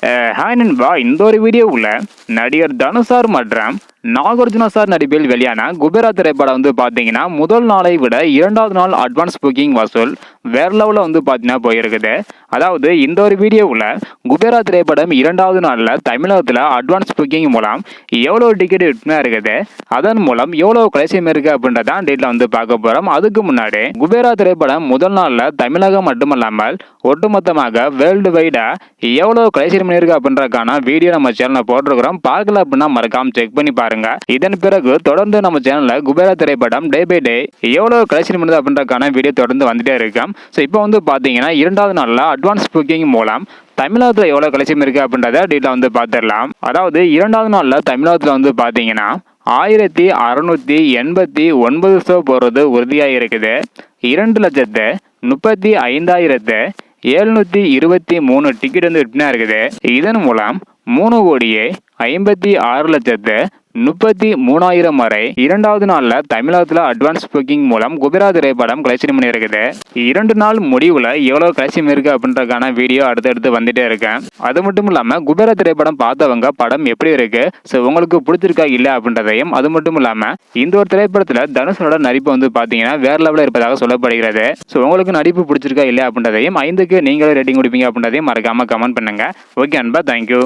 Hi நண்பா, இந்த ஒரு வீடியோவில் நடிகர் தனுஷ் சார் மற்றும் நாகார்ஜுனா சார் நடிப்பில் வெளியான குபேரா திரைப்படம் வந்து பார்த்தீங்கன்னா முதல் நாளை விட இரண்டாவது நாள் அட்வான்ஸ் புக்கிங் வசூல் வேற லெவலில் வந்து பார்த்தீங்கன்னா போயிருக்குது. அதாவது இந்த ஒரு வீடியோவில் குபேரா திரைப்படம் இரண்டாவது நாளில் தமிழகத்தில் அட்வான்ஸ் புக்கிங் மூலம் எவ்வளோ டிக்கெட் விற்பனை இருக்குது, அதன் மூலம் எவ்வளோ கலெக்ஷன் இருக்குது அப்படின்றதான் டீட்டில் வந்து பார்க்க போகிறோம். அதுக்கு முன்னாடி குபேரா திரைப்படம் முதல் நாளில் தமிழகம் மட்டுமல்லாமல் ஒட்டுமொத்தமாக வேர்ல்டு வைடாக எவ்வளோ கலெக்ஷன் பண்ணியிருக்கு அப்படின்றதுக்கான வீடியோ நம்ம சேனலில் போட்டிருக்கிறோம். பார்க்கல அப்படின்னா மறக்காம செக் பண்ணி பாருங்க. இதன் பிறகு தொடர்ந்து நம்ம சேனல்ல குபேரா திரைப்படம் டே பை டே எவ்வளவு கலெக்ஷன் பண்ணுது அப்படின்றதுக்கான வீடியோ தொடர்ந்து வந்துட்டே இருக்கும். ஸோ இப்போ வந்து பார்த்தீங்கன்னா இரண்டாவது நாளில் அட்வான்ஸ் புக்கிங் மூலம் தமிழகத்தில் எவ்வளோ கலெக்ஷன் இருக்குது அப்படின்றத டீட்டெயில் வந்து பார்த்துடலாம். அதாவது இரண்டாவது நாளில் தமிழகத்தில் வந்து பார்த்தீங்கன்னா 1689 ஷோ போகிறது உறுதியாக இருக்குது. 2,35,723 டிக்கெட் வந்து விற்பனை இருக்குது. இதன் மூலம் 3,56,33,000 வரை இரண்டாவது நாளில் தமிழகத்தில் அட்வான்ஸ் புக்கிங் மூலம் குபேரா திரைப்படம் கலெக்ஷன் பண்ணியிருக்குது. 2 நாள் முடிவில் எவ்வளோ கலெக்ஷன் இருக்குது அப்படின்றதுக்கான வீடியோ அடுத்தடுத்து வந்துட்டே இருக்கேன். அது மட்டும் இல்லாமல் குபேரா திரைப்படம் பார்த்தவங்க படம் எப்படி இருக்கு, ஸோ உங்களுக்கு பிடிச்சிருக்கா இல்லை அப்படின்றதையும், அது மட்டும் இல்லாமல் இந்த ஒரு திரைப்படத்தில் தனுஷோட நடிப்பு வந்து பார்த்தீங்கன்னா வேற லெவலில் இருப்பதாக சொல்லப்படுகிறது. ஸோ உங்களுக்கு நடிப்பு பிடிச்சிருக்கா இல்லை அப்படின்றதையும் 5க்கு நீங்களே ரேட்டிங் கொடுப்பீங்க அப்படின்றதையும் மறக்காம கமெண்ட் பண்ணுங்க. ஓகே அன்பா, தேங்க்யூ.